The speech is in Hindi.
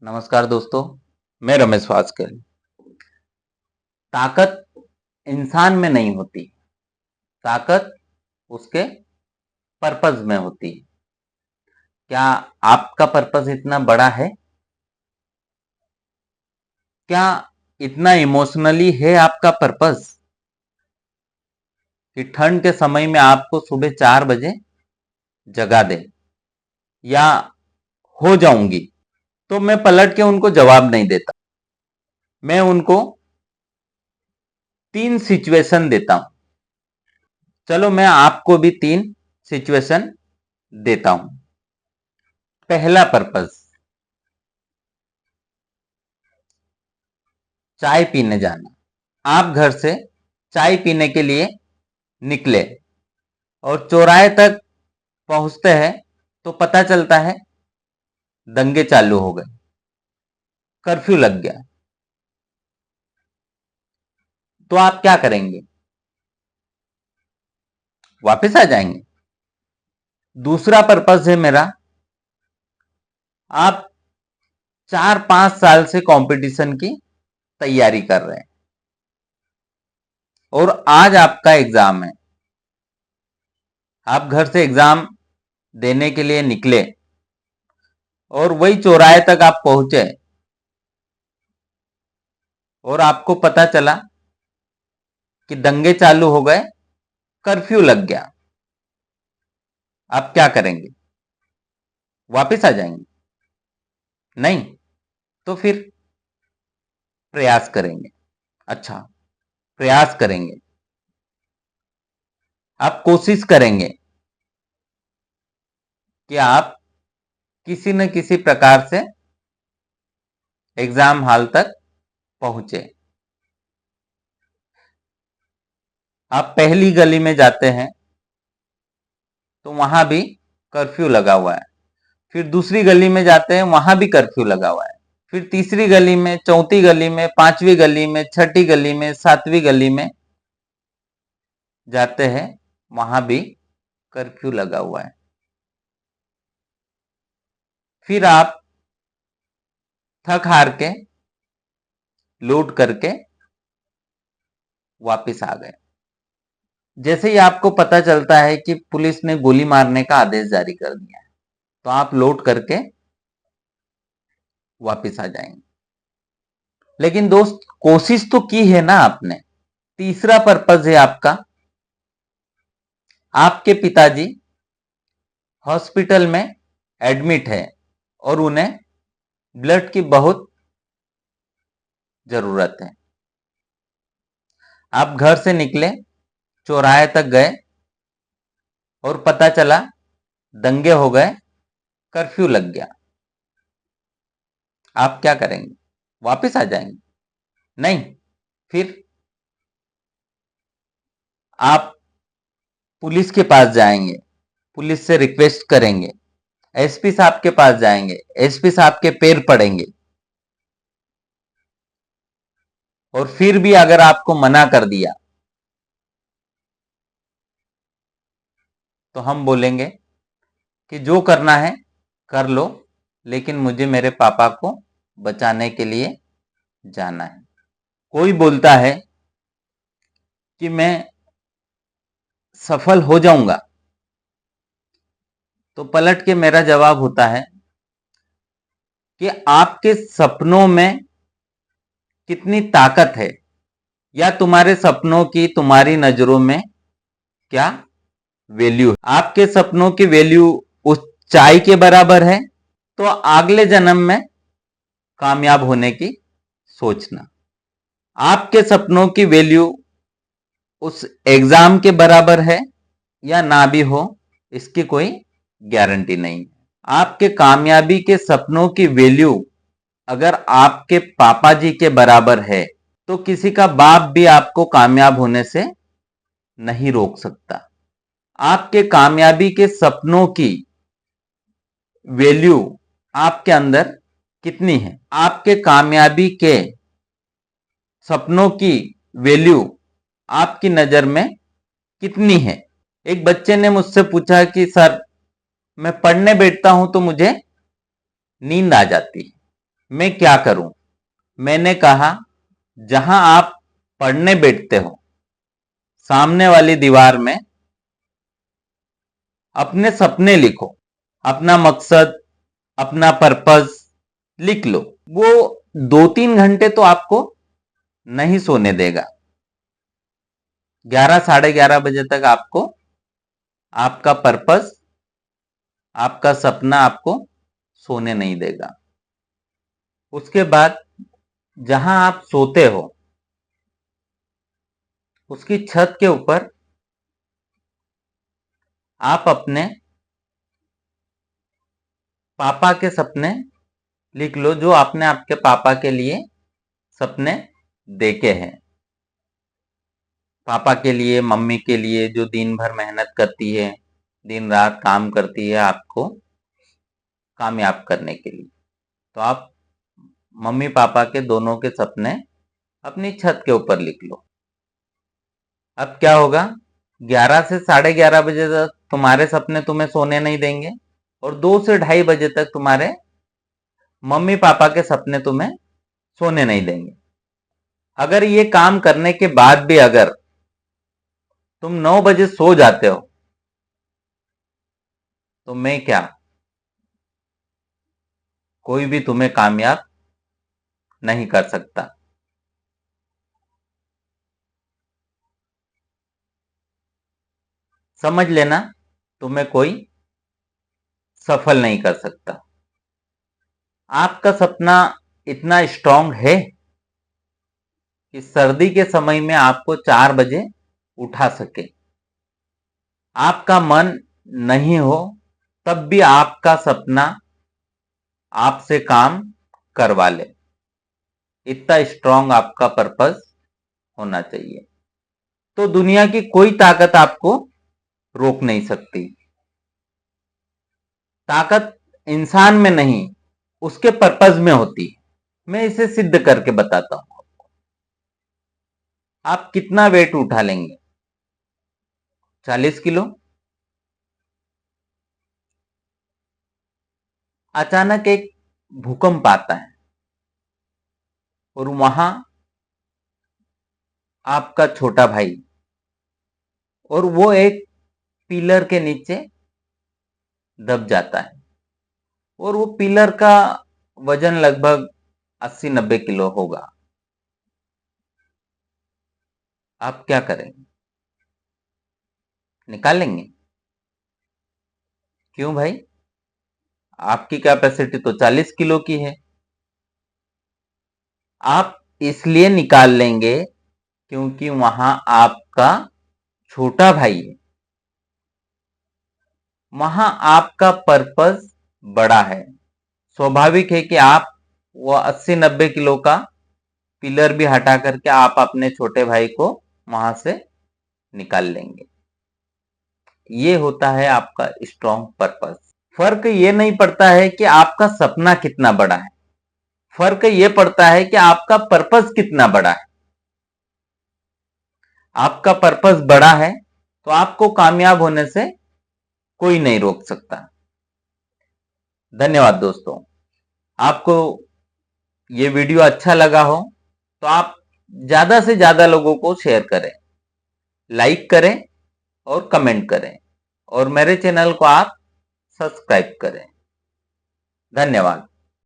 नमस्कार दोस्तों, मैं रमेश वास्कर। ताकत इंसान में नहीं होती, ताकत उसके पर्पज में होती है। क्या आपका पर्पज इतना बड़ा है? क्या इतना इमोशनली है आपका पर्पज कि ठंड के समय में आपको सुबह 4 बजे जगा दे? या हो जाऊंगी तो मैं पलट के उनको जवाब नहीं देता, मैं उनको 3 सिचुएशन देता हूं। चलो मैं आपको भी 3 सिचुएशन देता हूं। पहला पर्पज, चाय पीने जाना। आप घर से चाय पीने के लिए निकले और चौराहे तक पहुंचते हैं तो पता चलता है दंगे चालू हो गए, कर्फ्यू लग गया। तो आप क्या करेंगे? वापस आ जाएंगे? दूसरा पर्पज है मेरा, आप 4-5 साल से कंपटीशन की तैयारी कर रहे हैं और आज आपका एग्जाम है। आप घर से एग्जाम देने के लिए निकले और वही चौराहे तक आप पहुंचे और आपको पता चला कि दंगे चालू हो गए, कर्फ्यू लग गया। आप क्या करेंगे? वापस आ जाएंगे? नहीं, तो फिर प्रयास करेंगे। अच्छा, प्रयास करेंगे, आप कोशिश करेंगे कि आप किसी न किसी प्रकार से एग्जाम हॉल तक पहुंचे। आप पहली गली में जाते हैं तो वहां भी कर्फ्यू लगा हुआ है, फिर दूसरी गली में जाते हैं, वहां भी कर्फ्यू लगा हुआ है, फिर तीसरी गली में, चौथी गली में, पांचवी गली में, छठी गली में, सातवीं गली में जाते हैं, वहां भी कर्फ्यू लगा हुआ है। फिर आप थक हार के लूट करके वापस आ गए। जैसे ही आपको पता चलता है कि पुलिस ने गोली मारने का आदेश जारी कर दिया है, तो आप लौट करके वापस आ जाएंगे। लेकिन दोस्त, कोशिश तो की है ना आपने। तीसरा पर्पज है आपका, आपके पिताजी हॉस्पिटल में एडमिट है और उन्हें ब्लड की बहुत जरूरत है। आप घर से निकले, चौराहे तक गए और पता चला दंगे हो गए, कर्फ्यू लग गया। आप क्या करेंगे? वापस आ जाएंगे? नहीं, फिर आप पुलिस के पास जाएंगे, पुलिस से रिक्वेस्ट करेंगे, एसपी साहब के पास जाएंगे, एसपी साहब के पैर पड़ेंगे। और फिर भी अगर आपको मना कर दिया तो हम बोलेंगे कि जो करना है कर लो, लेकिन मुझे मेरे पापा को बचाने के लिए जाना है। कोई बोलता है कि मैं सफल हो जाऊंगा, तो पलट के मेरा जवाब होता है कि आपके सपनों में कितनी ताकत है, या तुम्हारे सपनों की तुम्हारी नजरों में क्या वैल्यू है। आपके सपनों की वैल्यू उस चाय के बराबर है तो अगले जन्म में कामयाब होने की सोचना। आपके सपनों की वैल्यू उस एग्जाम के बराबर है या ना भी हो, इसकी कोई गारंटी नहीं। आपके कामयाबी के सपनों की वैल्यू अगर आपके पापा जी के बराबर है तो किसी का बाप भी आपको कामयाब होने से नहीं रोक सकता। आपके कामयाबी के सपनों की वैल्यू आपके अंदर कितनी है? आपके कामयाबी के सपनों की वैल्यू आपकी नजर में कितनी है? एक बच्चे ने मुझसे पूछा कि सर, मैं पढ़ने बैठता हूं तो मुझे नींद आ जाती है, मैं क्या करूं? मैंने कहा, जहां आप पढ़ने बैठते हो, सामने वाली दीवार में अपने सपने लिखो, अपना मकसद, अपना पर्पस लिख लो। वो 2-3 घंटे तो आपको नहीं सोने देगा। 11 साढ़े 11 बजे तक आपको आपका पर्पस, आपका सपना आपको सोने नहीं देगा। उसके बाद जहां आप सोते हो, उसकी छत के ऊपर आप अपने पापा के सपने लिख लो, जो आपने आपके पापा के लिए सपने देखे हैं। पापा के लिए, मम्मी के लिए, जो दिन भर मेहनत करती है, दिन रात काम करती है आपको कामयाब करने के लिए। तो आप मम्मी पापा के दोनों के सपने अपनी छत के ऊपर लिख लो। अब क्या होगा, 11 से साढ़े 11 बजे तक तुम्हारे सपने तुम्हें सोने नहीं देंगे, और 2 से ढाई बजे तक तुम्हारे मम्मी पापा के सपने तुम्हें सोने नहीं देंगे। अगर ये काम करने के बाद भी अगर तुम 9 बजे सो जाते हो, तो मैं क्या, कोई भी तुम्हें कामयाब नहीं कर सकता। समझ लेना, तुम्हें कोई सफल नहीं कर सकता। आपका सपना इतना स्ट्रांग है कि सर्दी के समय में आपको 4 बजे उठा सके। आपका मन नहीं हो तब भी आपका सपना आपसे काम करवा ले। इतना स्ट्रांग आपका पर्पस होना चाहिए, तो दुनिया की कोई ताकत आपको रोक नहीं सकती। ताकत इंसान में नहीं, उसके पर्पस में होती है। मैं इसे सिद्ध करके बताता हूं। आप कितना वेट उठा लेंगे? 40 किलो। अचानक एक भूकंप आता है और वहां आपका छोटा भाई, और वो एक पिलर के नीचे दब जाता है, और वो पिलर का वजन लगभग 80-90 किलो होगा। आप क्या करेंगे? निकाल लेंगे? क्यों भाई? आपकी कैपेसिटी तो 40 किलो की है। आप इसलिए निकाल लेंगे क्योंकि वहां आपका छोटा भाई है, वहां आपका पर्पस बड़ा है। स्वाभाविक है कि आप वो 80-90 किलो का पिलर भी हटा करके आप अपने छोटे भाई को वहां से निकाल लेंगे। ये होता है आपका स्ट्रॉन्ग पर्पस। फर्क ये नहीं पड़ता है कि आपका सपना कितना बड़ा है, फर्क ये पड़ता है कि आपका पर्पस कितना बड़ा है। आपका पर्पस बड़ा है तो आपको कामयाब होने से कोई नहीं रोक सकता। धन्यवाद दोस्तों। आपको ये वीडियो अच्छा लगा हो तो आप ज्यादा से ज्यादा लोगों को शेयर करें, लाइक करें और कमेंट करें, और मेरे चैनल को आप सब्सक्राइब करें। धन्यवाद।